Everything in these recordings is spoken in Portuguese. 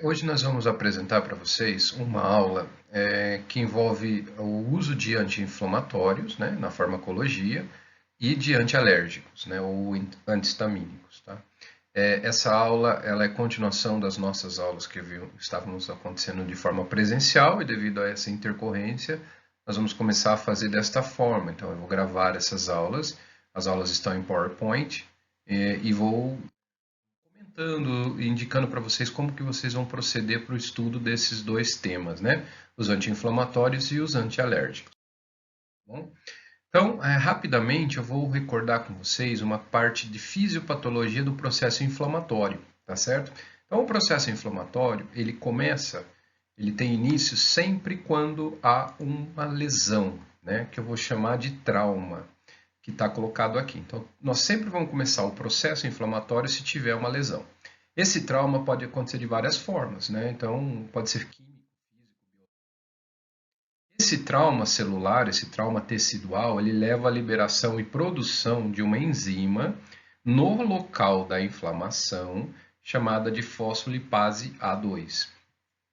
Hoje nós vamos apresentar para vocês uma aula que envolve o uso de anti-inflamatórios, né, na farmacologia e de antialérgicos, né, ou antihistamínicos. Tá? Essa aula ela é continuação das nossas aulas que estávamos acontecendo de forma presencial e devido a essa intercorrência nós vamos começar a fazer desta forma. Então eu vou gravar essas aulas, as aulas estão em PowerPoint e vou comentando, indicando para vocês como que vocês vão proceder para o estudo desses dois temas, né? Os anti-inflamatórios e os antialérgicos. Tá bom? Então, rapidamente eu vou recordar com vocês uma parte de fisiopatologia do processo inflamatório, tá certo? Então, o processo inflamatório, ele tem início sempre quando há uma lesão, né? Que eu vou chamar de trauma, que está colocado aqui. Então, nós sempre vamos começar o processo inflamatório se tiver uma lesão. Esse trauma pode acontecer de várias formas, né? Então, pode ser químico, físico. Esse trauma celular, esse trauma tecidual, ele leva à liberação e produção de uma enzima no local da inflamação, chamada de fosfolipase A2.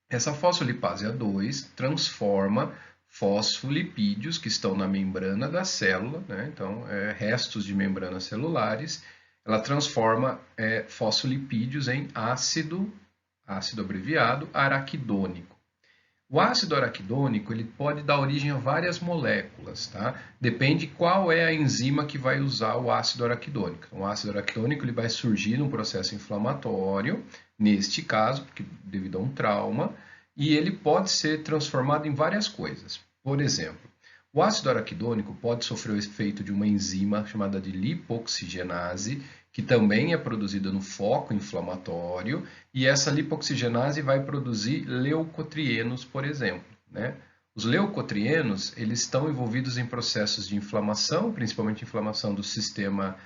Essa fosfolipase A2 transforma fosfolipídios que estão na membrana da célula, né? Então, restos de membranas celulares, ela transforma fosfolipídios em ácido abreviado araquidônico. O ácido araquidônico ele pode dar origem a várias moléculas, tá? Depende qual é a enzima que vai usar o ácido araquidônico. O ácido araquidônico ele vai surgir num processo inflamatório, neste caso, porque, devido a um trauma, e ele pode ser transformado em várias coisas. Por exemplo, o ácido araquidônico pode sofrer o efeito de uma enzima chamada de lipoxigenase, que também é produzida no foco inflamatório, e essa lipoxigenase vai produzir leucotrienos, por exemplo, né? Os leucotrienos, eles estão envolvidos em processos de inflamação, principalmente inflamação do sistema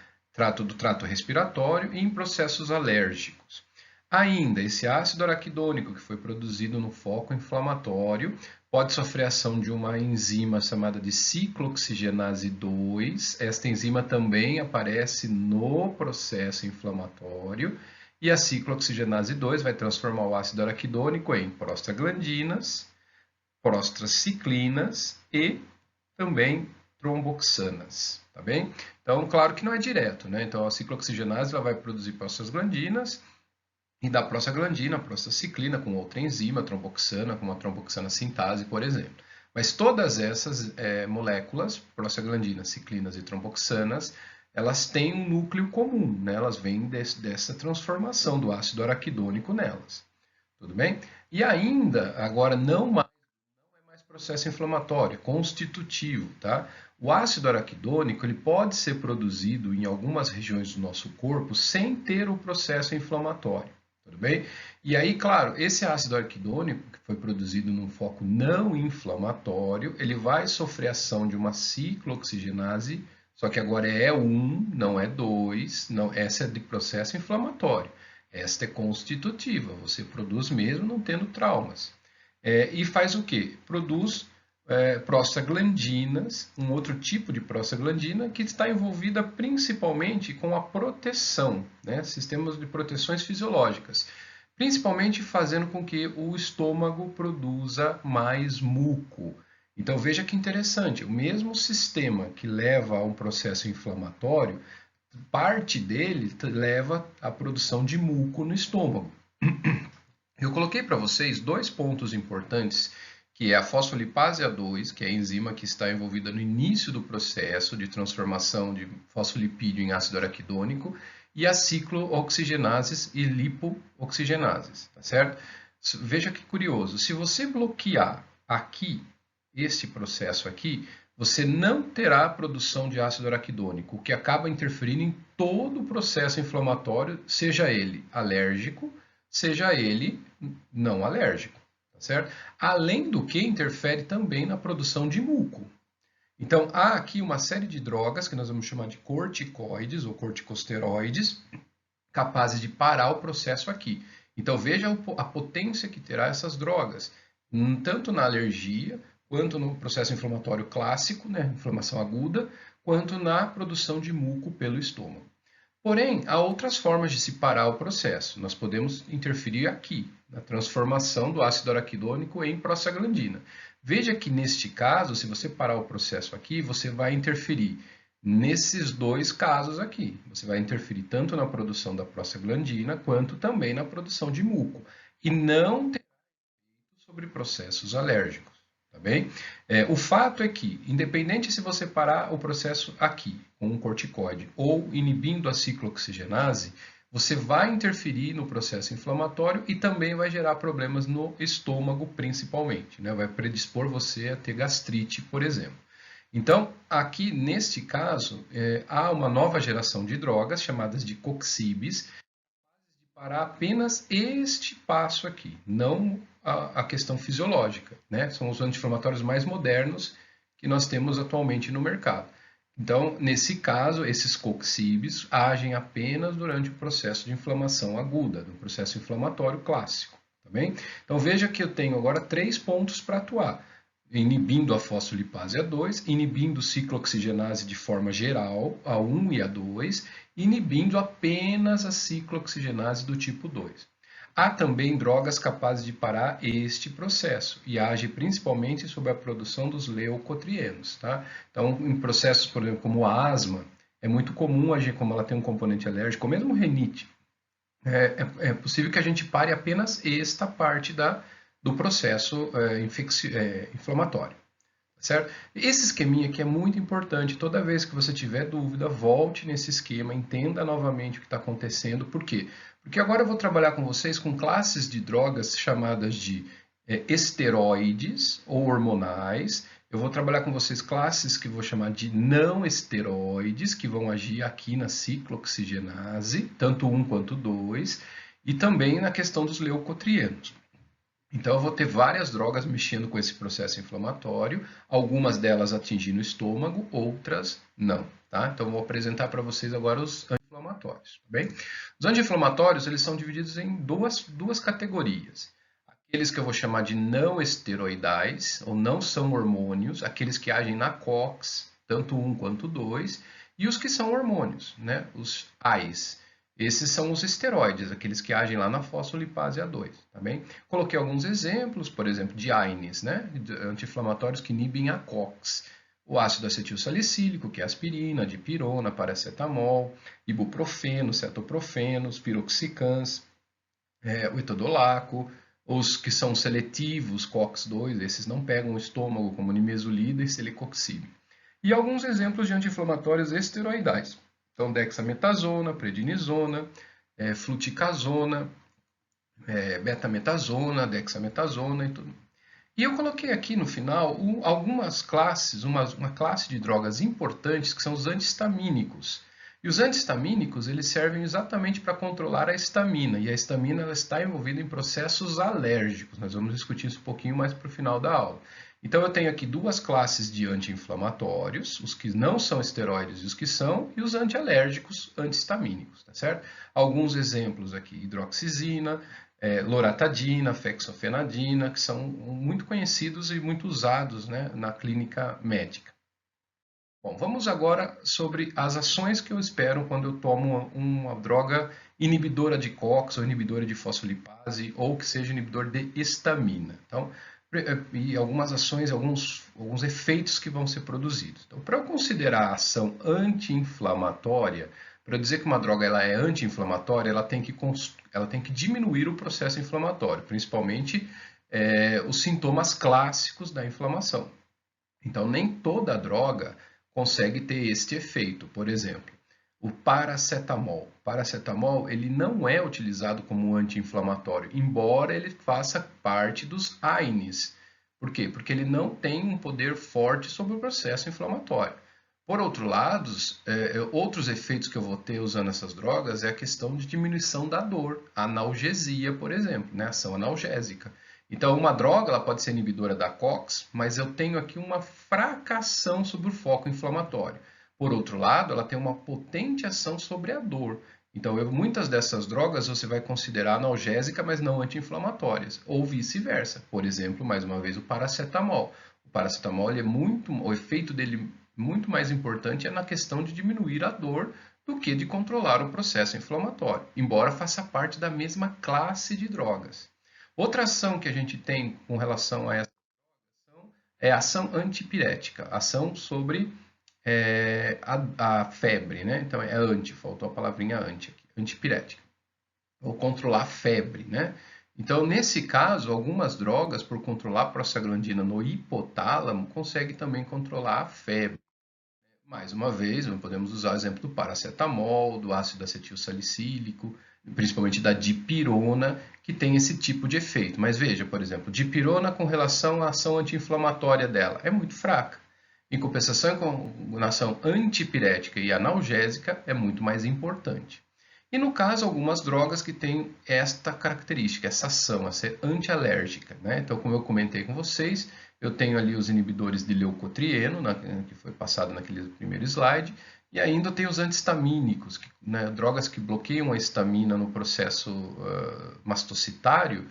do trato respiratório e em processos alérgicos. Ainda, esse ácido araquidônico que foi produzido no foco inflamatório pode sofrer ação de uma enzima chamada de ciclooxigenase 2. Esta enzima também aparece no processo inflamatório e a ciclooxigenase 2 vai transformar o ácido araquidônico em prostaglandinas, prostraciclinas e também tromboxanas, tá bem? Então, claro que não é direto, né? Então, a ciclooxigenase ela vai produzir prostaglandinas e da prostaglandina, a prostraciclina com outra enzima, a tromboxana, com uma tromboxana sintase, por exemplo. Mas todas essas moléculas, prostaglandinas, ciclinas e tromboxanas, elas têm um núcleo comum, né? Elas vêm dessa transformação do ácido araquidônico nelas. Tudo bem? E ainda, agora, não é mais processo inflamatório, é constitutivo, tá? O ácido araquidônico ele pode ser produzido em algumas regiões do nosso corpo sem ter o processo inflamatório. Tudo bem? E aí, claro, esse ácido araquidônico, que foi produzido num foco não inflamatório, ele vai sofrer ação de uma ciclooxigenase, só que agora é 1, não é 2, não, essa é de processo inflamatório. Esta é constitutiva, você produz mesmo não tendo traumas. E faz o quê? Produz prostaglandinas, um outro tipo de prostaglandina que está envolvida principalmente com a proteção, né? Sistemas de proteções fisiológicas, principalmente fazendo com que o estômago produza mais muco. Então veja que interessante, o mesmo sistema que leva a um processo inflamatório, parte dele leva à produção de muco no estômago. Eu coloquei para vocês dois pontos importantes, que é a fosfolipase A2, que é a enzima que está envolvida no início do processo de transformação de fosfolipídio em ácido araquidônico, e as ciclooxigenases e lipooxigenases, tá certo? Veja que curioso, se você bloquear aqui, esse processo aqui, você não terá a produção de ácido araquidônico, o que acaba interferindo em todo o processo inflamatório, seja ele alérgico, seja ele não alérgico, tá certo? Além do que interfere também na produção de muco. Então, há aqui uma série de drogas que nós vamos chamar de corticoides ou corticosteroides, capazes de parar o processo aqui. Então, veja a potência que terá essas drogas, tanto na alergia, quanto no processo inflamatório clássico, né, inflamação aguda, quanto na produção de muco pelo estômago. Porém, há outras formas de se parar o processo. Nós podemos interferir aqui, na transformação do ácido araquidônico em prostaglandina. Veja que neste caso, se você parar o processo aqui, você vai interferir nesses dois casos aqui. Você vai interferir tanto na produção da prostaglandina, quanto também na produção de muco. E não tem sobre processos alérgicos, tá bem? O fato é que, independente se você parar o processo aqui, com um corticoide, ou inibindo a ciclooxigenase, você vai interferir no processo inflamatório e também vai gerar problemas no estômago, principalmente, né? Vai predispor você a ter gastrite, por exemplo. Então, aqui neste caso, há uma nova geração de drogas chamadas de coxibes, para apenas este passo aqui, não a questão fisiológica, né? São os anti-inflamatórios mais modernos que nós temos atualmente no mercado. Então, nesse caso, esses coxibes agem apenas durante o processo de inflamação aguda, do processo inflamatório clássico, tá bem? Então, veja que eu tenho agora 3 pontos para atuar. Inibindo a fosfolipase A2, inibindo ciclooxigenase de forma geral, A1 e A2, inibindo apenas a ciclooxigenase do tipo 2. Há também drogas capazes de parar este processo e age principalmente sobre a produção dos leucotrienos. Tá? Então, em processos, por exemplo, como a asma, é muito comum agir como ela tem um componente alérgico, ou mesmo renite. É possível que a gente pare apenas esta parte do processo inflamatório. Certo? Esse esqueminha aqui é muito importante. Toda vez que você tiver dúvida, volte nesse esquema, entenda novamente o que está acontecendo. Por quê? Porque agora eu vou trabalhar com vocês com classes de drogas chamadas de esteroides ou hormonais. Eu vou trabalhar com vocês classes que eu vou chamar de não esteroides, que vão agir aqui na ciclooxigenase, tanto 1 quanto 2, e também na questão dos leucotrienos. Então, eu vou ter várias drogas mexendo com esse processo inflamatório, algumas delas atingindo o estômago, outras não. Tá? Então, eu vou apresentar para vocês agora os anti-inflamatórios. Tá bem? Os anti-inflamatórios eles são divididos em duas categorias. Aqueles que eu vou chamar de não esteroidais, ou não são hormônios, aqueles que agem na COX, tanto 1 quanto 2, e os que são hormônios, né? Os AIs. Esses são os esteroides, aqueles que agem lá na fosfolipase A2, tá bem? Coloquei alguns exemplos, por exemplo, de AINES, né? Anti-inflamatórios que inibem a COX. O ácido acetil salicílico, que é aspirina, dipirona, paracetamol, ibuprofeno, cetoprofeno, os piroxicans, o etodolaco, os que são seletivos, COX-2, esses não pegam o estômago, como nimesulida e celecoxib. E alguns exemplos de anti-inflamatórios esteroidais. Então, dexametasona, prednisona, fluticasona, betametasona, dexametasona e tudo. E eu coloquei aqui no final algumas classes, uma classe de drogas importantes que são os antihistamínicos. E os antihistamínicos eles servem exatamente para controlar a histamina, e a histamina ela está envolvida em processos alérgicos. Nós vamos discutir isso um pouquinho mais para o final da aula. Então, eu tenho aqui duas classes de anti-inflamatórios, os que não são esteroides e os que são, e os antialérgicos antihistamínicos, tá certo? Alguns exemplos aqui, hidroxizina, loratadina, fexofenadina, que são muito conhecidos e muito usados, né, na clínica médica. Bom, vamos agora sobre as ações que eu espero quando eu tomo uma droga inibidora de COX ou inibidora de fosfolipase ou que seja inibidor de histamina. Então, e algumas ações, alguns efeitos que vão ser produzidos. Então, para eu considerar a ação anti-inflamatória, para dizer que uma droga ela é anti-inflamatória, ela tem que diminuir o processo inflamatório, principalmente os sintomas clássicos da inflamação. Então, nem toda droga consegue ter este efeito. Por exemplo, o paracetamol. O paracetamol ele não é utilizado como anti-inflamatório, embora ele faça parte dos AINES. Por quê? Porque ele não tem um poder forte sobre o processo inflamatório. Por outro lado, outros efeitos que eu vou ter usando essas drogas é a questão de diminuição da dor, analgesia, por exemplo, né? Ação analgésica. Então, uma droga ela pode ser inibidora da COX, mas eu tenho aqui uma fraca ação sobre o foco inflamatório. Por outro lado, ela tem uma potente ação sobre a dor. Então, muitas dessas drogas você vai considerar analgésica, mas não anti-inflamatórias, ou vice-versa. Por exemplo, mais uma vez, o paracetamol. O paracetamol o efeito dele muito mais importante é na questão de diminuir a dor do que de controlar o processo inflamatório, embora faça parte da mesma classe de drogas. Outra ação que a gente tem com relação a essa ação é a ação antipirética, ação sobre a febre, né? Então é anti, faltou a palavrinha anti aqui, antipirética, ou controlar a febre, né? Então, nesse caso, algumas drogas, por controlar a prostaglandina no hipotálamo, conseguem também controlar a febre. Mais uma vez, podemos usar o exemplo do paracetamol, do ácido acetil salicílico, principalmente da dipirona, que tem esse tipo de efeito. Mas veja, por exemplo, dipirona com relação à ação anti-inflamatória dela é muito fraca. Em compensação, a combinação antipirética e analgésica é muito mais importante. E no caso, algumas drogas que têm esta característica, essa ação, a ser antialérgica, né? Então, como eu comentei com vocês, eu tenho ali os inibidores de leucotrieno, que foi passado naquele primeiro slide, e ainda tem os antihistamínicos, né, drogas que bloqueiam a histamina no processo mastocitário,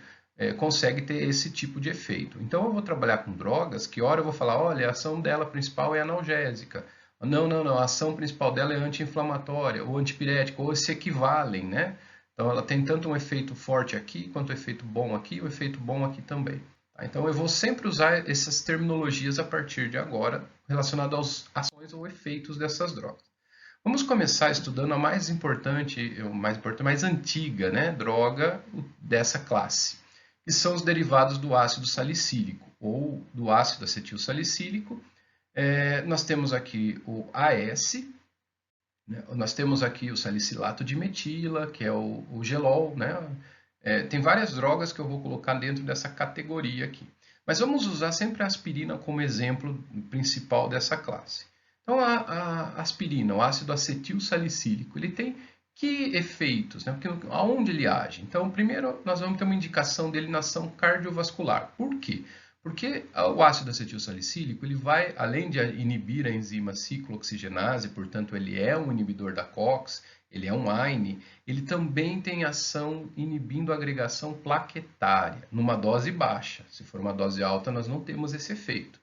consegue ter esse tipo de efeito. Então eu vou trabalhar com drogas que, ora eu vou falar, olha, a ação dela principal é analgésica. Não, a ação principal dela é anti-inflamatória, ou antipirética, ou se equivalem, né? Então ela tem tanto um efeito forte aqui, quanto um efeito bom aqui, o efeito bom aqui também. Então eu vou sempre usar essas terminologias a partir de agora, relacionado às ações ou efeitos dessas drogas. Vamos começar estudando a mais antiga, né, droga dessa classe, que são os derivados do ácido salicílico ou do ácido acetil salicílico. Nós temos aqui o AS, né? Nós temos aqui o salicilato de metila, que é o gelol, né? Tem várias drogas que eu vou colocar dentro dessa categoria aqui. Mas vamos usar sempre a aspirina como exemplo principal dessa classe. Então, a aspirina, o ácido acetil salicílico, ele tem que efeitos, né? Porque, aonde ele age? Então, primeiro, nós vamos ter uma indicação dele na ação cardiovascular. Por quê? Porque o ácido acetilsalicílico, ele vai, além de inibir a enzima ciclooxigenase, portanto, ele é um inibidor da COX, ele é um AINE, ele também tem ação inibindo a agregação plaquetária, numa dose baixa. Se for uma dose alta, nós não temos esse efeito.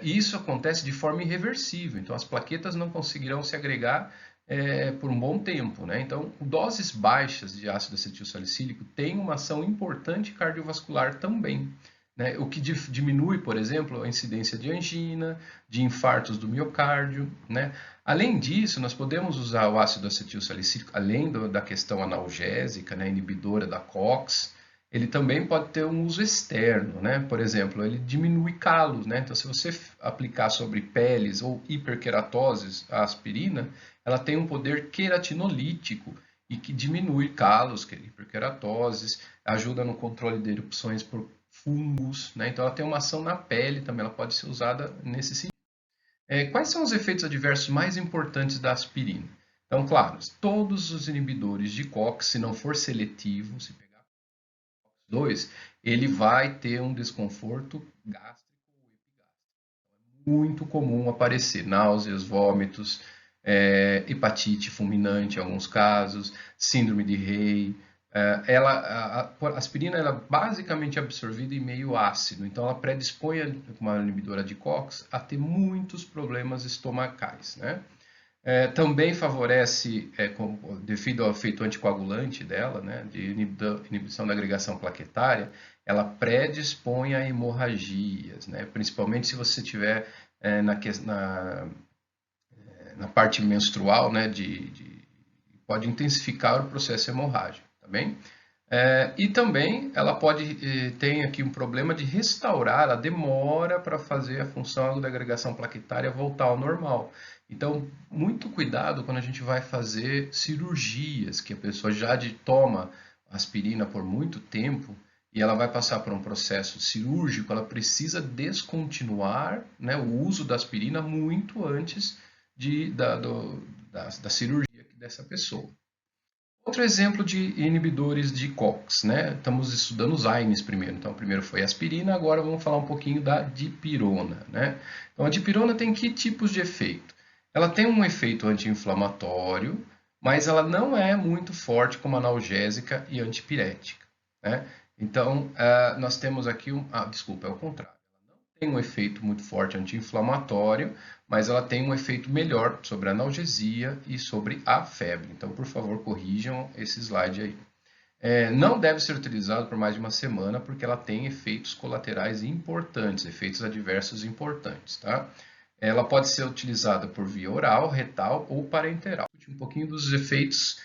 E isso acontece de forma irreversível, então as plaquetas não conseguirão se agregar por um bom tempo, né? Então, doses baixas de ácido acetilsalicílico têm uma ação importante cardiovascular também, né? O que diminui, por exemplo, a incidência de angina, de infartos do miocárdio, né? Além disso, nós podemos usar o ácido acetilsalicílico, além da questão analgésica, né, inibidora da COX, ele também pode ter um uso externo, né? Por exemplo, ele diminui calos, né? Então, se você aplicar sobre peles ou hiperqueratoses a aspirina, ela tem um poder queratinolítico e que diminui calos, hiperqueratoses, ajuda no controle de erupções por fungos, né? Então, ela tem uma ação na pele também, ela pode ser usada nesse sentido. Quais são os efeitos adversos mais importantes da aspirina? Então, claro, todos os inibidores de COX, se não for seletivo, se pegar COX-2, ele vai ter um desconforto gástrico ou epigástrico. É muito comum aparecer náuseas, vômitos, hepatite fulminante em alguns casos, síndrome de Rey. A aspirina ela é basicamente absorvida em meio ácido, então ela predispõe uma inibidora de COX a ter muitos problemas estomacais, né? Também favorece, devido ao efeito anticoagulante dela, né, de inibição da agregação plaquetária, ela predispõe a hemorragias, né, principalmente se você tiver na parte menstrual, né, pode intensificar o processo hemorrágico, tá bem? E também ela tem aqui um problema de restaurar, ela demora para fazer a função da agregação plaquetária voltar ao normal. Então, muito cuidado quando a gente vai fazer cirurgias, que a pessoa já toma aspirina por muito tempo e ela vai passar por um processo cirúrgico, ela precisa descontinuar, né, o uso da aspirina muito antes da cirurgia dessa pessoa. Outro exemplo de inibidores de COX, né? Estamos estudando os AINES primeiro. Então, primeiro foi a aspirina, agora vamos falar um pouquinho da dipirona, né? Então, a dipirona tem que tipos de efeito? Ela tem um efeito anti-inflamatório, mas ela não é muito forte como analgésica e antipirética, né? Então, nós temos aqui desculpa, é o contrário. tem um efeito muito forte anti-inflamatório, mas ela tem um efeito melhor sobre a analgesia e sobre a febre. Então, por favor, corrijam esse slide aí. Não deve ser utilizado por mais de uma semana, porque ela tem efeitos colaterais importantes, efeitos adversos importantes, tá? Ela pode ser utilizada por via oral, retal ou parenteral. Um pouquinho dos efeitos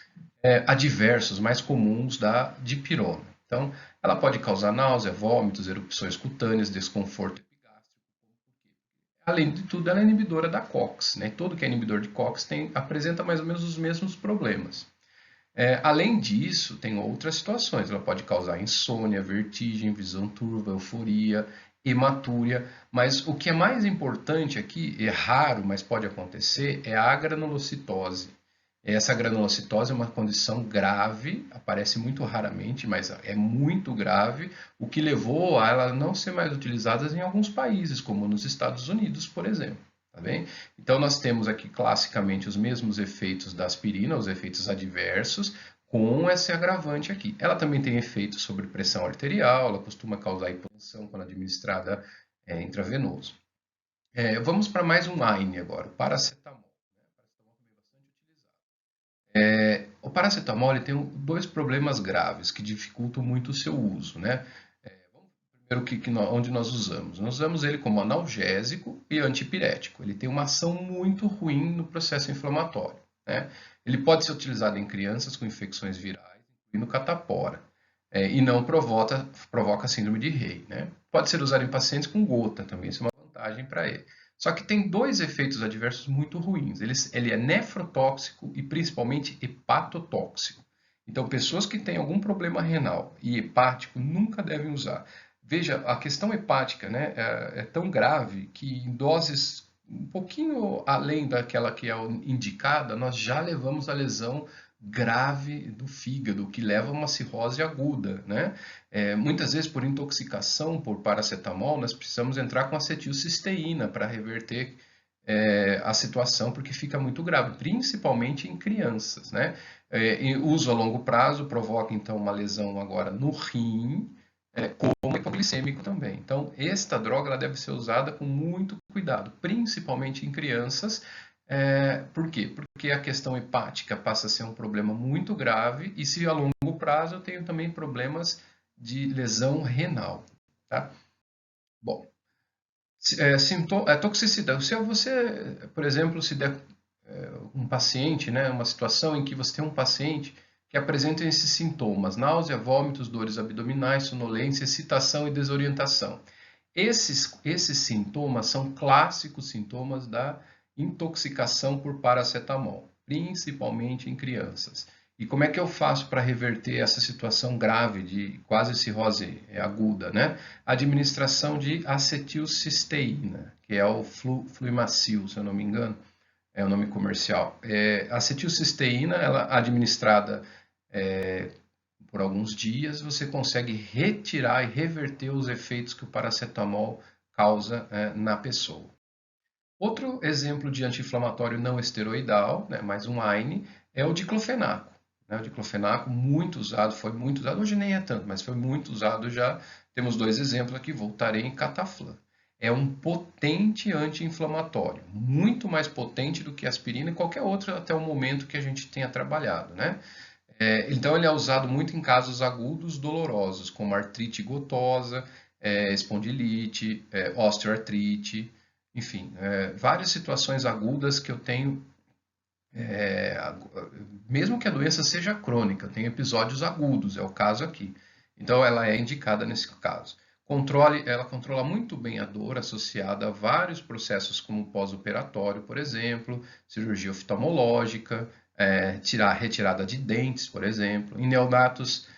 adversos mais comuns da dipirona. Então, ela pode causar náusea, vômitos, erupções cutâneas, desconforto epigástrico. Além de tudo, ela é inibidora da COX, né? Todo que é inibidor de COX apresenta mais ou menos os mesmos problemas. Além disso, tem outras situações. Ela pode causar insônia, vertigem, visão turva, euforia, hematúria. Mas o que é mais importante aqui, é raro, mas pode acontecer, é a granulocitose. Essa granulocitose é uma condição grave, aparece muito raramente, mas é muito grave, o que levou a ela não ser mais utilizada em alguns países, como nos Estados Unidos, por exemplo. Tá bem? Então, nós temos aqui classicamente os mesmos efeitos da aspirina, os efeitos adversos, com esse agravante aqui. Ela também tem efeitos sobre pressão arterial, ela costuma causar hipotensão quando administrada intravenoso. Vamos para mais um AINE agora, o paracetamol. O paracetamol ele tem dois problemas graves que dificultam muito o seu uso, né? Vamos primeiro onde nós usamos. Nós usamos ele como analgésico e antipirético. Ele tem uma ação muito ruim no processo inflamatório, né? Ele pode ser utilizado em crianças com infecções virais, incluindo catapora, e não provoca síndrome de Rey, né? Pode ser usado em pacientes com gota também, isso é uma vantagem para ele. Só que tem dois efeitos adversos muito ruins. Ele é nefrotóxico e principalmente hepatotóxico. Então, pessoas que têm algum problema renal e hepático nunca devem usar. Veja, a questão hepática, né, é tão grave que em doses um pouquinho além daquela que é indicada, nós já levamos a lesão grave do fígado, que leva a uma cirrose aguda, né? Muitas vezes por intoxicação por paracetamol, nós precisamos entrar com acetilcisteína para reverter a situação, porque fica muito grave, principalmente em crianças, né? Uso a longo prazo provoca então uma lesão agora no rim, como hipoglicêmico também. Então, esta droga ela deve ser usada com muito cuidado, principalmente em crianças. Por quê? Porque a questão hepática passa a ser um problema muito grave e se a longo prazo eu tenho também problemas de lesão renal. Tá? Bom, toxicidade. Se você, por exemplo, se der um paciente, né, uma situação em que você tem um paciente que apresenta esses sintomas, náusea, vômitos, dores abdominais, sonolência, excitação e desorientação. Esses sintomas são clássicos sintomas da intoxicação por paracetamol, principalmente em crianças. E como é que eu faço para reverter essa situação grave de quase cirrose aguda, né? Administração de acetilcisteína, que é o Fluimacil, se eu não me engano, é o nome comercial. Acetilcisteína, ela administrada por alguns dias, você consegue retirar e reverter os efeitos que o paracetamol causa na pessoa. Outro exemplo de anti-inflamatório não esteroidal, né, mais um AINE, é o diclofenaco. O diclofenaco, muito usado, foi muito usado, hoje nem é tanto, mas foi muito usado já. Temos dois exemplos aqui, Voltaren e Cataflan. É um potente anti-inflamatório, muito mais potente do que aspirina e qualquer outro até o momento que a gente tenha trabalhado, né? Então, ele é usado muito em casos agudos dolorosos, como artrite gotosa, espondilite, osteoartrite, enfim, várias situações agudas que eu tenho, mesmo que a doença seja crônica, eu tenho episódios agudos, é o caso aqui. Então, ela é indicada nesse caso. Ela controla muito bem a dor associada a vários processos, como pós-operatório, por exemplo, cirurgia oftalmológica, retirada de dentes, por exemplo. Em neonatos,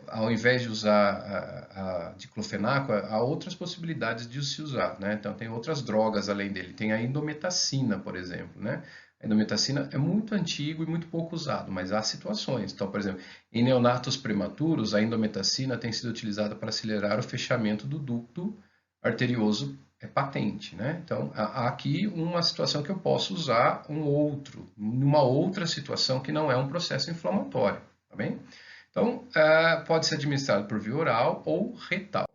ao invés de usar a diclofenaco, há outras possibilidades de se usar, né? Então, tem outras drogas além dele. Tem a indometacina, por exemplo, né? A indometacina é muito antigo e muito pouco usado, mas há situações. Então, por exemplo, em neonatos prematuros, a indometacina tem sido utilizada para acelerar o fechamento do ducto arterioso patente, né? Então, há aqui uma situação que eu posso usar numa outra situação que não é um processo inflamatório, tá bem? Então, pode ser administrado por via oral ou retal.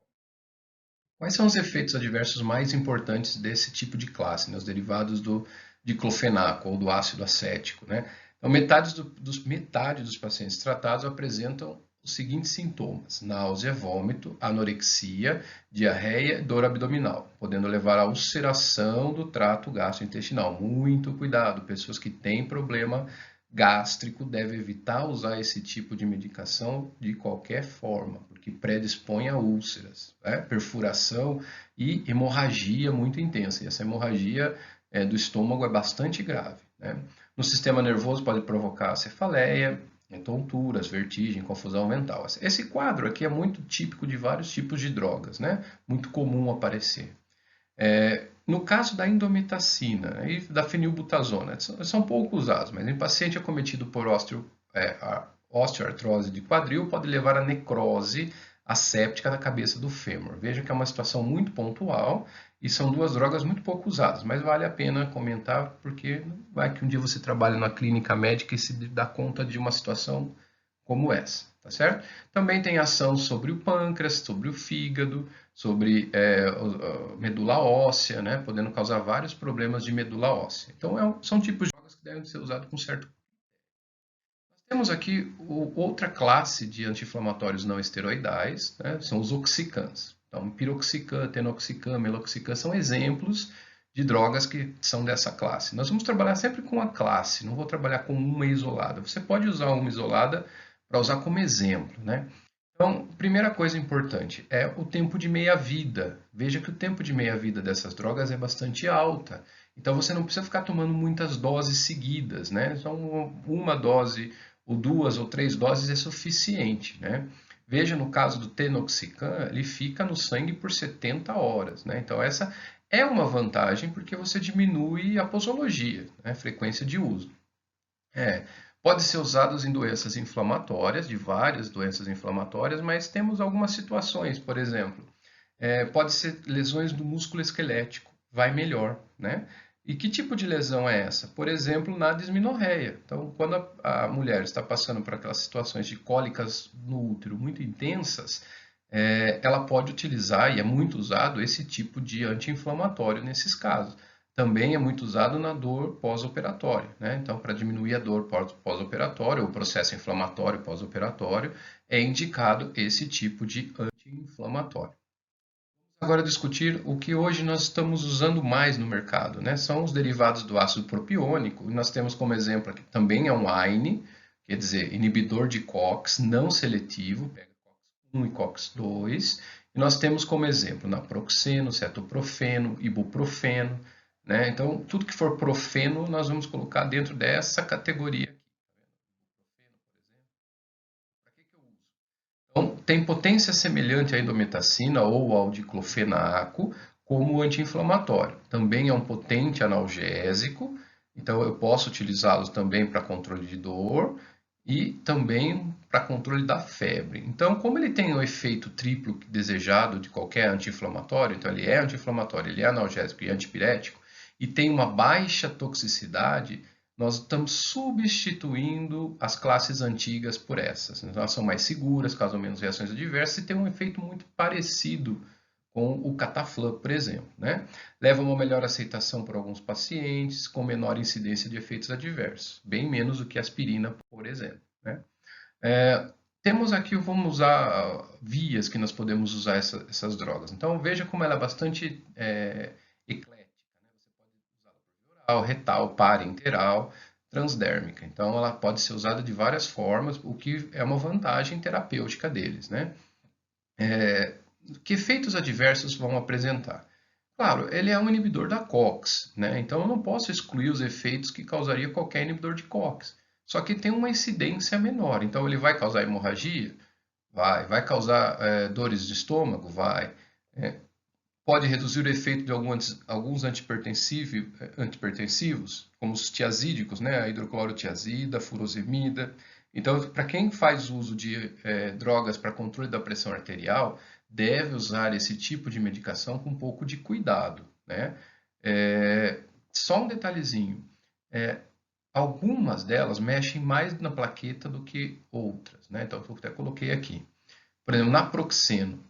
Quais são os efeitos adversos mais importantes desse tipo de classe, né? Os derivados do diclofenaco ou do ácido acético, né? Então, metade dos pacientes tratados apresentam os seguintes sintomas: náusea, vômito, anorexia, diarreia e dor abdominal, podendo levar à ulceração do trato gastrointestinal. Muito cuidado, pessoas que têm problema gástrico devem evitar usar esse tipo de medicação de qualquer forma, porque predispõe a úlceras, né? Perfuração e hemorragia muito intensa. E essa hemorragia do estômago é bastante grave, né? No sistema nervoso pode provocar cefaleia, tonturas, vertigem, confusão mental. Esse quadro aqui é muito típico de vários tipos de drogas, né? Muito comum aparecer. No caso da indometacina e da fenilbutazona, são pouco usados, mas em paciente acometido por osteoartrose de quadril, pode levar a necrose asséptica da cabeça do fêmur. Veja que é uma situação muito pontual e são duas drogas muito pouco usadas, mas vale a pena comentar porque vai que um dia você trabalha na clínica médica e se dá conta de uma situação como essa, tá certo? Também tem ação sobre o pâncreas, sobre o fígado, sobre medula óssea, né? Podendo causar vários problemas de medula óssea. Então, são tipos de drogas que devem ser usados com certo. Temos aqui outra classe de anti-inflamatórios não esteroidais, né? São os oxicans. Então, piroxicam, tenoxicam, meloxicam são exemplos de drogas que são dessa classe. Nós vamos trabalhar sempre com a classe, não vou trabalhar com uma isolada. Você pode usar uma isolada para usar como exemplo, né? Então, primeira coisa importante é o tempo de meia-vida. Veja que o tempo de meia-vida dessas drogas é bastante alta. Então, você não precisa ficar tomando muitas doses seguidas, né? Só uma dose, ou duas ou três doses é suficiente, né? Veja no caso do tenoxicam, ele fica no sangue por 70 horas, né? Então, essa é uma vantagem porque você diminui a posologia, né? A frequência de uso. Pode ser usado em doenças inflamatórias, de várias doenças inflamatórias, mas temos algumas situações, por exemplo, pode ser lesões do músculo esquelético, vai melhor, né? E que tipo de lesão é essa? Por exemplo, na dismenorreia. Então, quando a mulher está passando por aquelas situações de cólicas no útero muito intensas, ela pode utilizar, e é muito usado, esse tipo de anti-inflamatório nesses casos. Também é muito usado na dor pós-operatória, né? Então, para diminuir a dor pós-operatória, o processo inflamatório pós-operatório, é indicado esse tipo de anti-inflamatório. Agora discutir o que hoje nós estamos usando mais no mercado, né? São os derivados do ácido propiônico, e nós temos como exemplo aqui também é um AINE, quer dizer, inibidor de COX não seletivo, pega COX-1 e COX-2, e nós temos como exemplo naproxeno, cetoprofeno, ibuprofeno, né? Então, tudo que for profeno, nós vamos colocar dentro dessa categoria. Então, tem potência semelhante à indometacina ou ao diclofenaco como anti-inflamatório. Também é um potente analgésico, então eu posso utilizá-los também para controle de dor e também para controle da febre. Então, como ele tem o efeito triplo desejado de qualquer anti-inflamatório, então ele é anti-inflamatório, ele é analgésico e antipirético, e tem uma baixa toxicidade, nós estamos substituindo as classes antigas por essas. Então, elas são mais seguras, causam menos reações adversas e têm um efeito muito parecido com o Cataflã, por exemplo, né? Leva a uma melhor aceitação por alguns pacientes, com menor incidência de efeitos adversos, bem menos do que a aspirina, por exemplo, né? Temos aqui, vamos usar vias que nós podemos usar essas drogas. Então, veja como ela é bastante eclética, né? Você pode usá-la por oral, retal, parenteral, transdérmica. Então, ela pode ser usada de várias formas, o que é uma vantagem terapêutica deles, né? Que efeitos adversos vão apresentar? Claro, ele é um inibidor da COX, né? Então eu não posso excluir os efeitos que causaria qualquer inibidor de COX. Só que tem uma incidência menor. Então ele vai causar hemorragia? Vai. Vai causar dores de estômago? Vai. Pode reduzir o efeito de alguns antipertensivos, como os tiazídicos, né? A hidroclorotiazida, a furosemida. Então, para quem faz uso de drogas para controle da pressão arterial, deve usar esse tipo de medicação com um pouco de cuidado, né? Só um detalhezinho. Algumas delas mexem mais na plaqueta do que outras, né? Então, eu até coloquei aqui. Por exemplo, naproxeno.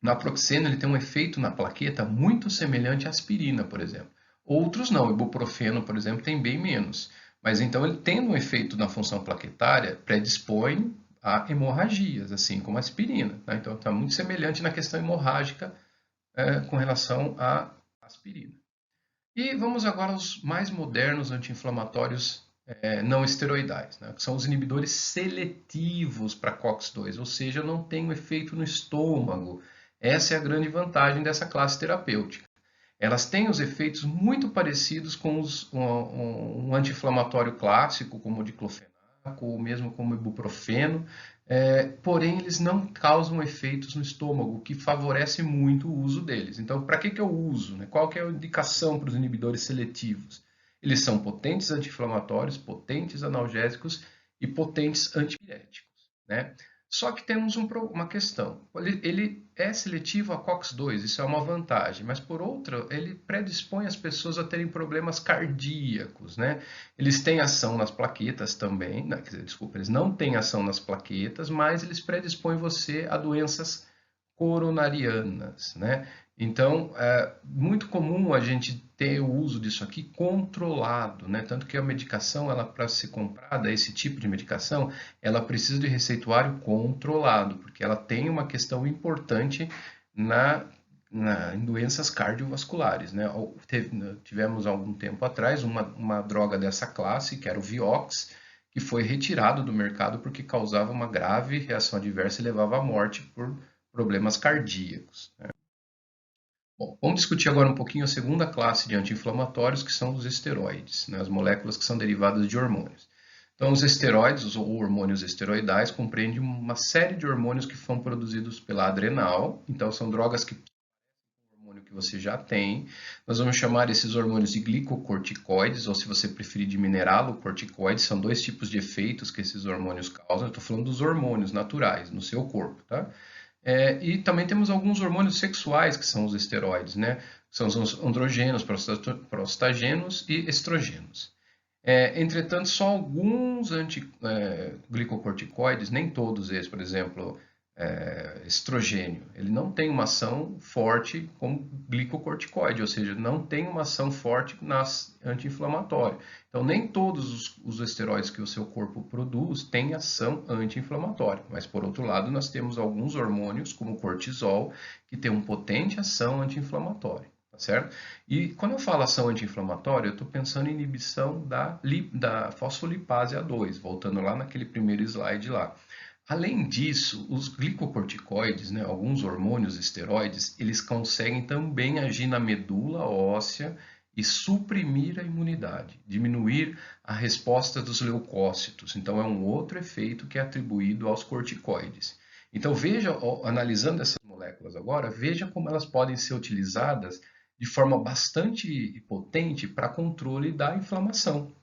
O naproxeno ele tem um efeito na plaqueta muito semelhante à aspirina, por exemplo. Outros não, o ibuprofeno, por exemplo, tem bem menos. Mas então ele tendo um efeito na função plaquetária, predispõe a hemorragias, assim como a aspirina. Tá? Então está muito semelhante na questão hemorrágica com relação à aspirina. E vamos agora aos mais modernos anti-inflamatórios não esteroidais, né? Que são os inibidores seletivos para COX-2, ou seja, não tem um efeito no estômago. Essa é a grande vantagem dessa classe terapêutica. Elas têm os efeitos muito parecidos com um anti-inflamatório clássico, como o diclofenaco, ou mesmo como o ibuprofeno, porém eles não causam efeitos no estômago, o que favorece muito o uso deles. Então, para que eu uso? Né? Qual que é a indicação para os inibidores seletivos? Eles são potentes anti-inflamatórios, potentes analgésicos e potentes antipiréticos, né? Só que temos uma questão. Ele é seletivo a COX-2, isso é uma vantagem, mas por outra, ele predispõe as pessoas a terem problemas cardíacos, né? Eles têm ação nas plaquetas também, não, quer dizer, desculpa, eles não têm ação nas plaquetas, mas eles predispõem você a doenças coronarianas, né? Então, é muito comum a gente ter o uso disso aqui controlado, né? Tanto que a medicação, ela para ser comprada, esse tipo de medicação, ela precisa de receituário controlado, porque ela tem uma questão importante em doenças cardiovasculares, né? Tivemos algum tempo atrás uma droga dessa classe, que era o Vioxx, que foi retirado do mercado porque causava uma grave reação adversa e levava à morte por problemas cardíacos, né? Bom, vamos discutir agora um pouquinho a segunda classe de anti-inflamatórios, que são os esteroides, né, as moléculas que são derivadas de hormônios. Então, os esteroides, ou hormônios esteroidais, compreendem uma série de hormônios que são produzidos pela adrenal. Então, são drogas que hormônio que você já tem. Nós vamos chamar esses hormônios de glicocorticoides, ou se você preferir de mineralocorticoides. São dois tipos de efeitos que esses hormônios causam. Eu estou falando dos hormônios naturais no seu corpo, tá? E também temos alguns hormônios sexuais, que são os esteroides, né? São os androgênios, prostagênios e estrogênios. Entretanto, só alguns glicocorticoides, nem todos eles, por exemplo, estrogênio, ele não tem uma ação forte como glicocorticoide, ou seja, não tem uma ação forte nas anti-inflamatória. Então, nem todos os esteroides que o seu corpo produz têm ação anti-inflamatória, mas por outro lado, nós temos alguns hormônios, como o cortisol, que tem uma potente ação anti-inflamatória. Tá certo? E quando eu falo ação anti-inflamatória, eu estou pensando em inibição da fosfolipase A2, voltando lá naquele primeiro slide lá. Além disso, os glicocorticoides, né, alguns hormônios esteroides, eles conseguem também agir na medula óssea e suprimir a imunidade, diminuir a resposta dos leucócitos. Então, é um outro efeito que é atribuído aos corticoides. Então, veja, analisando essas moléculas agora, veja como elas podem ser utilizadas de forma bastante potente para controle da inflamação.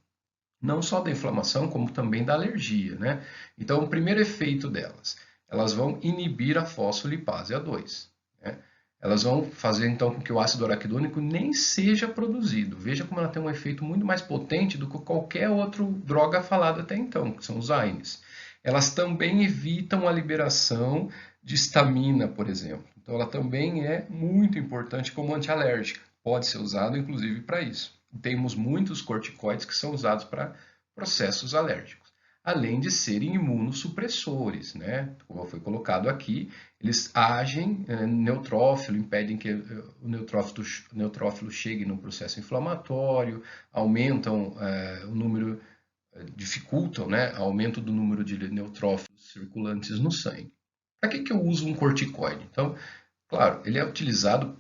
Não só da inflamação, como também da alergia, né? Então, o primeiro efeito delas, elas vão inibir a fosfolipase A2, né? Elas vão fazer então com que o ácido araquidônico nem seja produzido. Veja como ela tem um efeito muito mais potente do que qualquer outra droga falada até então, que são os AINES. Elas também evitam a liberação de histamina, por exemplo. Então, ela também é muito importante como antialérgica. Pode ser usado, inclusive, para isso. Temos muitos corticoides que são usados para processos alérgicos, além de serem imunossupressores, né? Como foi colocado aqui, eles agem neutrófilo, impedem que o neutrófilo chegue no processo inflamatório, aumentam o número, dificultam, né, aumento do número de neutrófilos circulantes no sangue. Para que eu uso um corticoide? Então, claro, ele é utilizado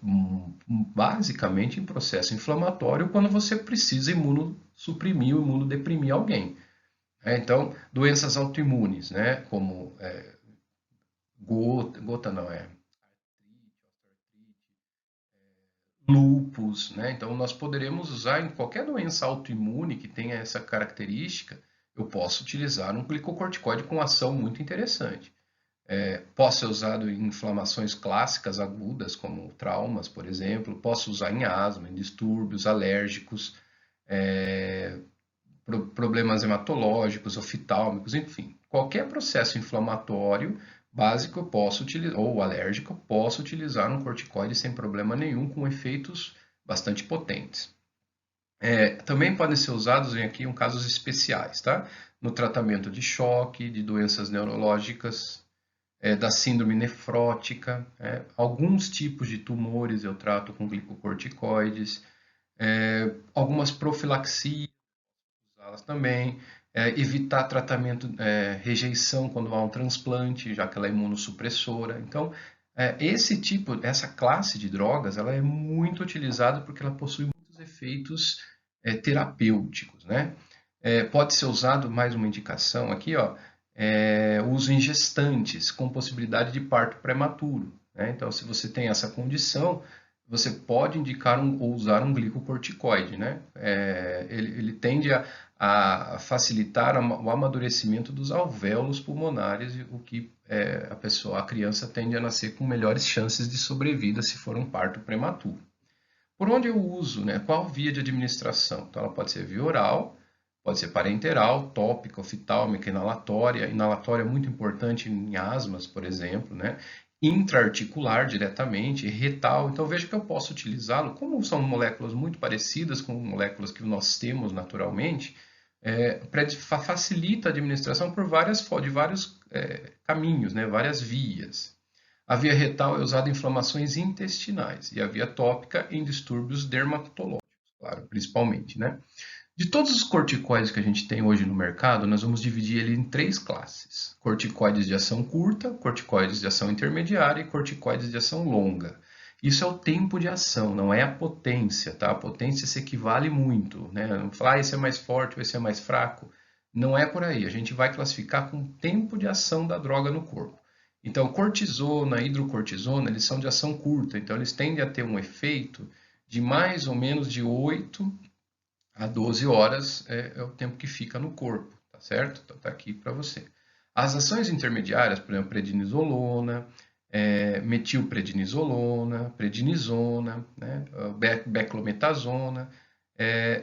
basicamente em processo inflamatório quando você precisa imunossuprimir ou imunodeprimir alguém. Então, doenças autoimunes, né, como lúpus, né? Então, nós poderemos usar em qualquer doença autoimune que tenha essa característica, eu posso utilizar um glicocorticoide com ação muito interessante. Pode ser usado em inflamações clássicas agudas, como traumas, por exemplo. Posso usar em asma, em distúrbios alérgicos, problemas hematológicos, oftálmicos, enfim. Qualquer processo inflamatório, básico, eu posso utilizar, ou alérgico, eu posso utilizar um corticoide sem problema nenhum, com efeitos bastante potentes. Também podem ser usados em casos especiais, tá? No tratamento de choque, de doenças neurológicas, da síndrome nefrótica, alguns tipos de tumores eu trato com glicocorticoides, algumas profilaxias usá-las também, evitar tratamento, rejeição quando há um transplante, já que ela é imunossupressora. Então, essa classe de drogas, ela é muito utilizada porque ela possui muitos efeitos terapêuticos, né? Pode ser usado, mais uma indicação aqui, ó, uso em gestantes com possibilidade de parto prematuro, né? Então, se você tem essa condição, você pode indicar ou usar um glicocorticoide, né? Ele tende a facilitar o amadurecimento dos alvéolos pulmonares, o que a criança tende a nascer com melhores chances de sobrevida se for um parto prematuro. Por onde eu uso, né? Qual via de administração? Então, ela pode ser via oral, pode ser parenteral, tópica, oftálmica, inalatória. Inalatória é muito importante em asmas, por exemplo, né? Intraarticular diretamente, retal. Então, veja que eu posso utilizá-lo, como são moléculas muito parecidas com moléculas que nós temos naturalmente, facilita a administração de vários caminhos, né? Várias vias. A via retal é usada em inflamações intestinais e a via tópica em distúrbios dermatológicos, claro, principalmente, né? De todos os corticoides que a gente tem hoje no mercado, nós vamos dividir ele em três classes: corticoides de ação curta, corticoides de ação intermediária e corticoides de ação longa. Isso é o tempo de ação, não é a potência, tá? A potência se equivale muito, né? Não falar, esse é mais forte ou esse é mais fraco. Não é por aí. A gente vai classificar com o tempo de ação da droga no corpo. Então, cortisona, hidrocortisona, eles são de ação curta, então eles tendem a ter um efeito de mais ou menos de 8 a 12 horas é o tempo que fica no corpo, tá certo? Então tá aqui para você. As ações intermediárias, por exemplo, prednisolona, metilprednisolona, prednisona, né, beclometasona,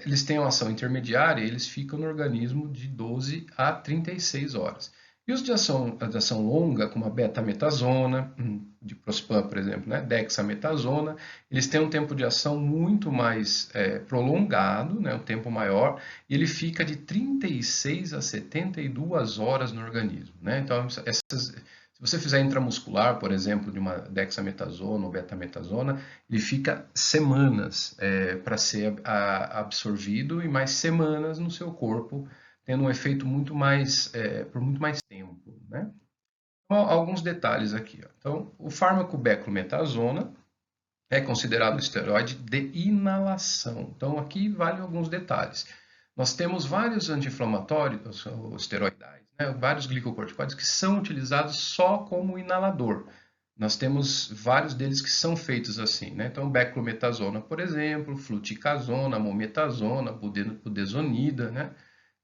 eles têm uma ação intermediária e eles ficam no organismo de 12 a 36 horas. E os de ação longa, como a betametasona, de Prospan, por exemplo, né, dexametasona, eles têm um tempo de ação muito mais prolongado, né, um tempo maior, e ele fica de 36 a 72 horas no organismo, né? Então, se você fizer intramuscular, por exemplo, de uma dexametasona ou betametasona, ele fica semanas para ser absorvido e mais semanas no seu corpo, tendo um efeito por muito mais tempo, né? Então, alguns detalhes aqui, ó. Então, o fármaco beclometasona é considerado esteroide de inalação. Então, aqui vale alguns detalhes. Nós temos vários anti-inflamatórios, ou esteroidais, né, vários glicocorticoides que são utilizados só como inalador. Nós temos vários deles que são feitos assim, né? Então, beclometasona, por exemplo, fluticasona, mometasona, budesonida, né?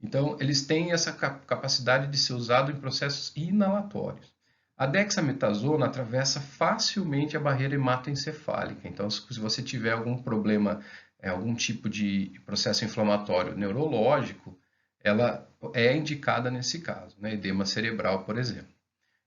Então, eles têm essa capacidade de ser usado em processos inalatórios. A dexametasona atravessa facilmente a barreira hematoencefálica. Então, se você tiver algum problema, algum tipo de processo inflamatório neurológico, ela é indicada nesse caso, né? Edema cerebral, por exemplo.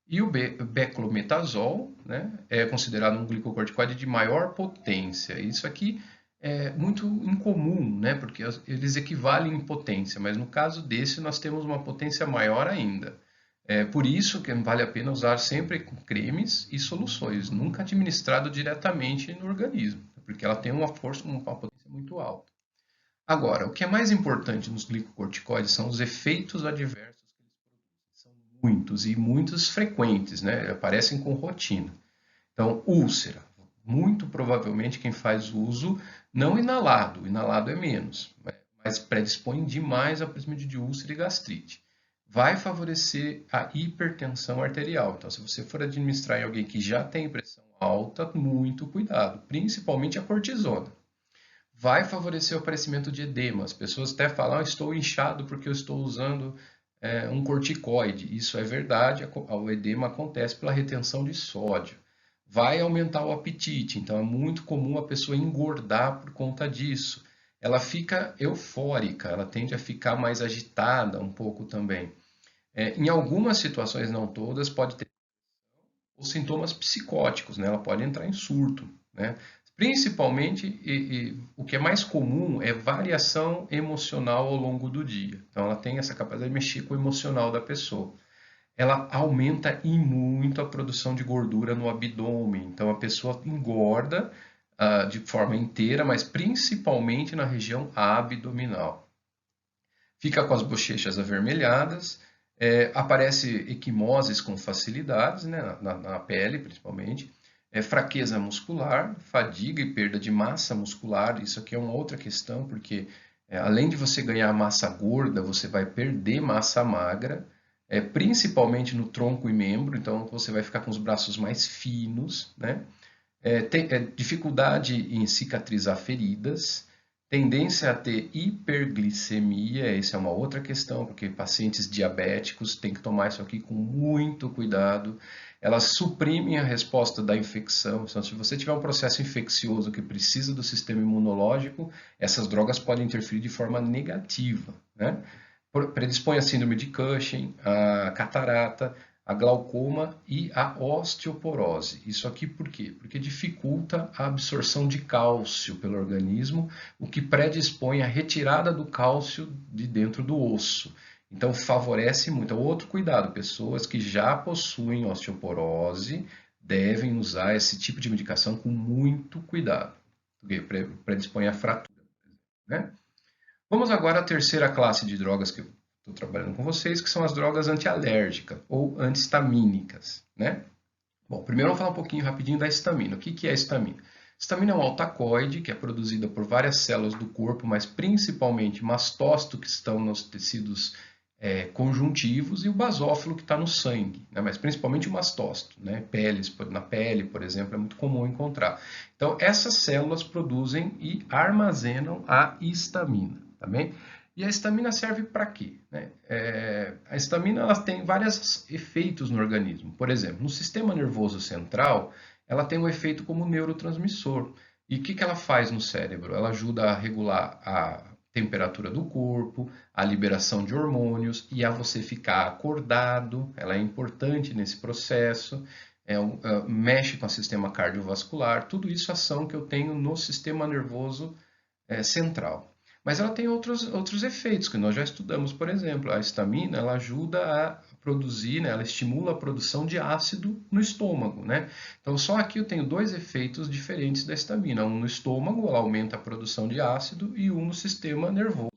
E o beclometasol, né, é considerado um glicocorticoide de maior potência. Isso aqui é muito incomum, né, porque eles equivalem em potência, mas no caso desse nós temos uma potência maior ainda. É por isso que vale a pena usar sempre com cremes e soluções, nunca administrado diretamente no organismo, porque ela tem uma força, uma potência muito alta. Agora, o que é mais importante nos glicocorticoides são os efeitos adversos que eles produzem. São muitos e muitos frequentes, né? Aparecem com rotina. Então, úlcera. Muito provavelmente quem faz uso não inalado, inalado é menos, mas predispõe demais ao prisma de úlcera e gastrite. Vai favorecer a hipertensão arterial. Então, se você for administrar em alguém que já tem pressão alta, muito cuidado, principalmente a cortisona. Vai favorecer o aparecimento de edema. As pessoas até falam, estou inchado porque eu estou usando um corticoide. Isso é verdade, o edema acontece pela retenção de sódio. Vai aumentar o apetite, então é muito comum a pessoa engordar por conta disso. Ela fica eufórica, ela tende a ficar mais agitada um pouco também. Em algumas situações, não todas, pode ter ou sintomas psicóticos, né? Ela pode entrar em surto, né? Principalmente, o que é mais comum é variação emocional ao longo do dia. Então, ela tem essa capacidade de mexer com o emocional da pessoa. Ela aumenta e muito a produção de gordura no abdômen. Então, a pessoa engorda de forma inteira, mas principalmente na região abdominal. Fica com as bochechas avermelhadas, aparece equimoses com facilidades, né, na pele principalmente, fraqueza muscular, fadiga e perda de massa muscular. Isso aqui é uma outra questão, porque além de você ganhar massa gorda, você vai perder massa magra, principalmente no tronco e membro, então você vai ficar com os braços mais finos, né? Tem dificuldade em cicatrizar feridas, tendência a ter hiperglicemia, essa é uma outra questão, porque pacientes diabéticos têm que tomar isso aqui com muito cuidado. Elas suprimem a resposta da infecção, então se você tiver um processo infeccioso que precisa do sistema imunológico, essas drogas podem interferir de forma negativa, né? Predispõe a síndrome de Cushing, a catarata, a glaucoma e a osteoporose. Isso aqui por quê? Porque dificulta a absorção de cálcio pelo organismo, o que predispõe à retirada do cálcio de dentro do osso. Então favorece muito. Outro cuidado, pessoas que já possuem osteoporose devem usar esse tipo de medicação com muito cuidado, porque predispõe à fratura, né? Vamos agora à terceira classe de drogas que eu estou trabalhando com vocês, que são as drogas antialérgicas ou antihistamínicas, né? Bom, primeiro vamos falar um pouquinho rapidinho da histamina. O que é a histamina? Histamina é um altacoide que é produzida por várias células do corpo, mas principalmente mastócitos que estão nos tecidos conjuntivos e o basófilo que está no sangue, né? Mas principalmente o mastócito, né? Na pele, por exemplo, é muito comum encontrar. Então, essas células produzem e armazenam a histamina, tá bem? E a histamina serve para quê? Né? A histamina ela tem vários efeitos no organismo. Por exemplo, no sistema nervoso central, ela tem um efeito como neurotransmissor. E o que ela faz no cérebro? Ela ajuda a regular a temperatura do corpo, a liberação de hormônios e a você ficar acordado. Ela é importante nesse processo. Mexe com o sistema cardiovascular. Tudo isso é ação que eu tenho no sistema nervoso central. Mas ela tem outros efeitos que nós já estudamos, por exemplo, a histamina ela ajuda a produzir, né, ela estimula a produção de ácido no estômago, né? Então só aqui eu tenho dois efeitos diferentes da histamina, um no estômago, ela aumenta a produção de ácido e um no sistema nervoso.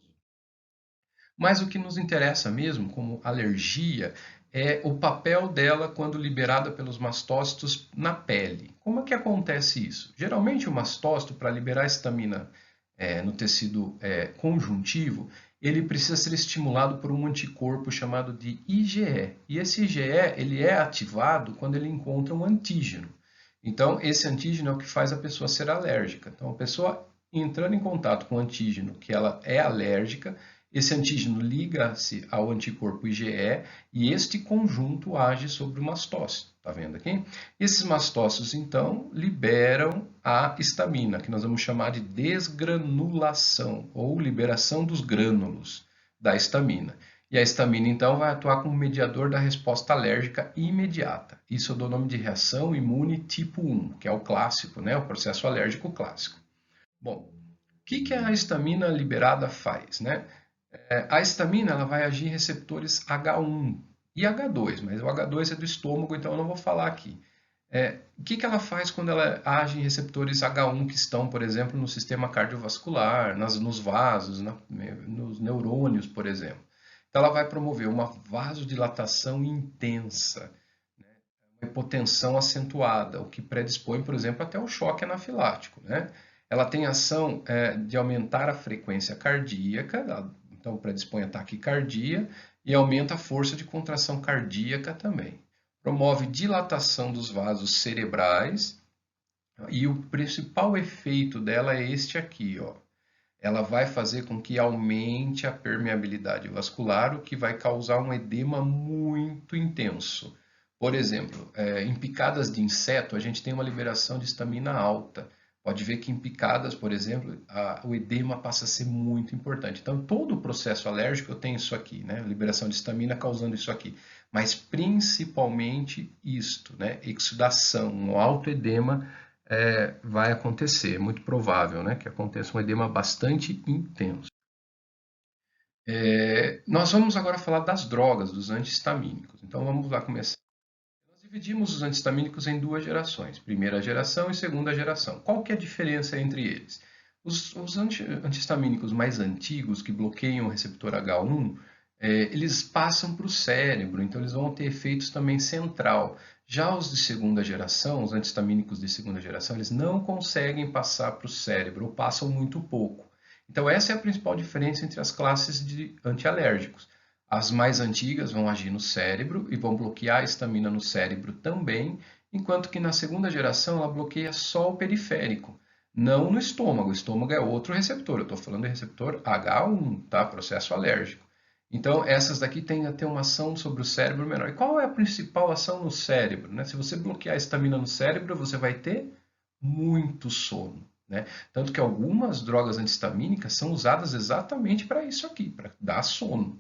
Mas o que nos interessa mesmo, como alergia, é o papel dela quando liberada pelos mastócitos na pele. Como é que acontece isso? Geralmente o mastócito, para liberar a histamina no tecido conjuntivo, ele precisa ser estimulado por um anticorpo chamado de IgE. E esse IgE ele é ativado quando ele encontra um antígeno. Então, esse antígeno é o que faz a pessoa ser alérgica. Então, a pessoa entrando em contato com o antígeno que ela é alérgica, esse antígeno liga-se ao anticorpo IgE e este conjunto age sobre o mastócito. Tá vendo aqui? Esses mastócitos, então, liberam a histamina, que nós vamos chamar de desgranulação ou liberação dos grânulos da histamina. E a histamina, então, vai atuar como mediador da resposta alérgica imediata. Isso eu dou o nome de reação imune tipo 1, que é o clássico, né? O processo alérgico clássico. Bom, o que a histamina liberada faz, né? A histamina ela vai agir em receptores H1 e H2, mas o H2 é do estômago, então eu não vou falar aqui. O que ela faz quando ela age em receptores H1 que estão, por exemplo, no sistema cardiovascular, nos vasos, nos neurônios, por exemplo? Então, ela vai promover uma vasodilatação intensa, né? Uma hipotensão acentuada, o que predispõe, por exemplo, até o choque anafilático, né? Ela tem ação de aumentar a frequência cardíaca, então predispõe a taquicardia e aumenta a força de contração cardíaca também. Promove dilatação dos vasos cerebrais e o principal efeito dela é este aqui, ó. Ela vai fazer com que aumente a permeabilidade vascular, o que vai causar um edema muito intenso. Por exemplo, em picadas de inseto, a gente tem uma liberação de histamina alta, Pode ver que em picadas, por exemplo, o edema passa a ser muito importante. Então, todo o processo alérgico eu tenho isso aqui, né? Liberação de histamina causando isso aqui. Mas principalmente isto, né? Exudação, um alto edema vai acontecer. É muito provável, né? Que aconteça um edema bastante intenso. Nós vamos agora falar das drogas, dos antihistamínicos. Então, vamos lá começar. Dividimos os antihistamínicos em duas gerações, primeira geração e segunda geração. Qual que é a diferença entre eles? Os antihistamínicos mais antigos, que bloqueiam o receptor H1, eles passam para o cérebro, então eles vão ter efeitos também central. Já os de segunda geração, os antihistamínicos de segunda geração, eles não conseguem passar para o cérebro, ou passam muito pouco. Então essa é a principal diferença entre as classes de antialérgicos. As mais antigas vão agir no cérebro e vão bloquear a histamina no cérebro também, enquanto que na segunda geração ela bloqueia só o periférico, não no estômago. O estômago é outro receptor, eu estou falando de receptor H1, tá? Processo alérgico. Então, essas daqui tendem a ter uma ação sobre o cérebro menor. E qual é a principal ação no cérebro, né? Se você bloquear a histamina no cérebro, você vai ter muito sono, né? Tanto que algumas drogas antihistamínicas são usadas exatamente para isso aqui, para dar sono.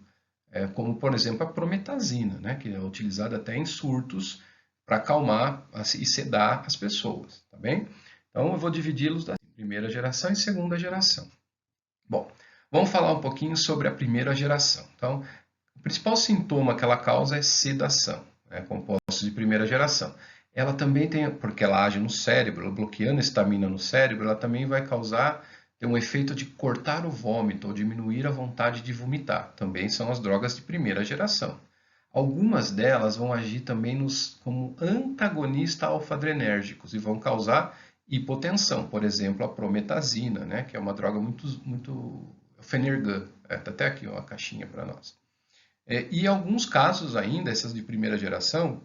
Como, por exemplo, a prometazina, né, que é utilizada até em surtos para acalmar e sedar as pessoas, tá bem? Então, eu vou dividi-los da primeira geração e segunda geração. Bom, vamos falar um pouquinho sobre a primeira geração. Então, o principal sintoma que ela causa é sedação, né, compostos de primeira geração. Ela também tem, porque ela age no cérebro, bloqueando a histamina no cérebro, ela também vai causar tem um efeito de cortar o vômito ou diminuir a vontade de vomitar. Também são as drogas de primeira geração. Algumas delas vão agir também como antagonista alfa-adrenérgicos e vão causar hipotensão, por exemplo, a prometazina, né, que é uma droga muito Fenergan, está até aqui ó, a caixinha para nós. E em alguns casos ainda, essas de primeira geração,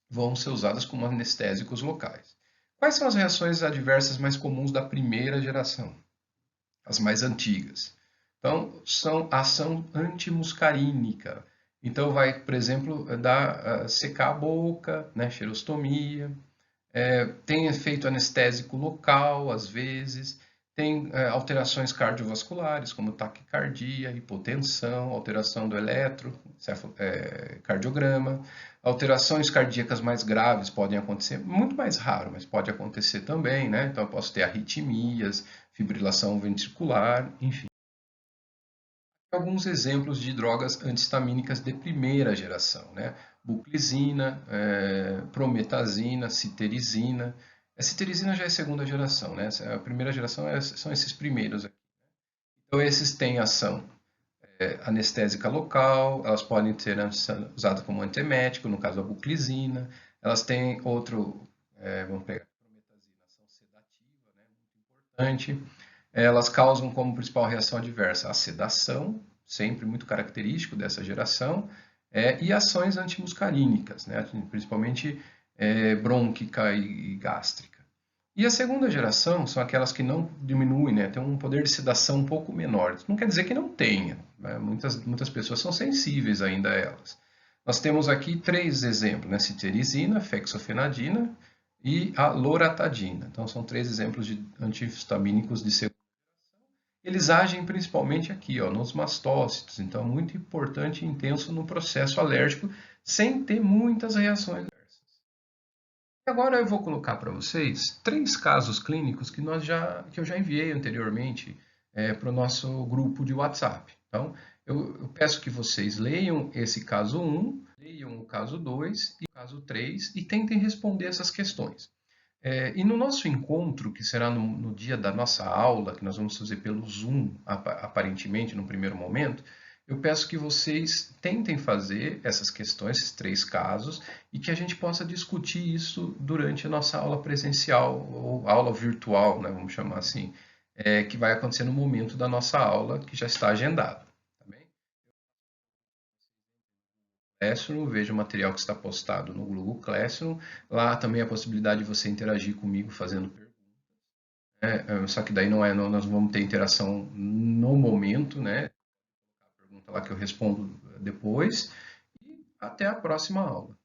vão ser usadas como anestésicos locais. Quais são as reações adversas mais comuns da primeira geração? As mais antigas. Então, são ação antimuscarínica. Então, vai, por exemplo, secar a boca, né, xerostomia, tem efeito anestésico local, às vezes, tem alterações cardiovasculares, como taquicardia, hipotensão, alteração do eletrocardiograma, alterações cardíacas mais graves podem acontecer, muito mais raro, mas pode acontecer também, né? Então, eu posso ter arritmias, fibrilação ventricular, enfim. Alguns exemplos de drogas antihistamínicas de primeira geração, né? Buclizina, prometazina, cetirizina. A cetirizina já é segunda geração, né? A primeira geração são esses primeiros aqui. Então, esses têm ação anestésica local, elas podem ser usadas como antiemético, no caso a buclizina. Elas têm vamos pegar a prometazina, ação sedativa, né? Muito importante. Elas causam como principal reação adversa a sedação, sempre muito característico dessa geração, e ações antimuscarínicas, né, principalmente brônquica e gástrica. E a segunda geração são aquelas que não diminuem, né, tem um poder de sedação um pouco menor. Isso não quer dizer que não tenha, né, muitas pessoas são sensíveis ainda a elas. Nós temos aqui três exemplos, né, cetirizina, fexofenadina e a loratadina. Então, são três exemplos de antihistamínicos de segunda. Eles agem principalmente aqui, ó, nos mastócitos, então é muito importante e intenso no processo alérgico, sem ter muitas reações adversas. E agora eu vou colocar para vocês três casos clínicos que eu já enviei anteriormente para o nosso grupo de WhatsApp. Então, eu peço que vocês leiam esse caso 1, leiam o caso 2 e o caso 3 e tentem responder essas questões. E no nosso encontro, que será no dia da nossa aula, que nós vamos fazer pelo Zoom, aparentemente, no primeiro momento, eu peço que vocês tentem fazer essas questões, esses três casos, e que a gente possa discutir isso durante a nossa aula presencial, ou aula virtual, né, vamos chamar assim, que vai acontecer no momento da nossa aula, que já está agendado. Classroom, veja o material que está postado no Google Classroom. Lá também a possibilidade de você interagir comigo fazendo perguntas. Só que daí nós vamos ter interação no momento, né? A pergunta lá que eu respondo depois. E até a próxima aula.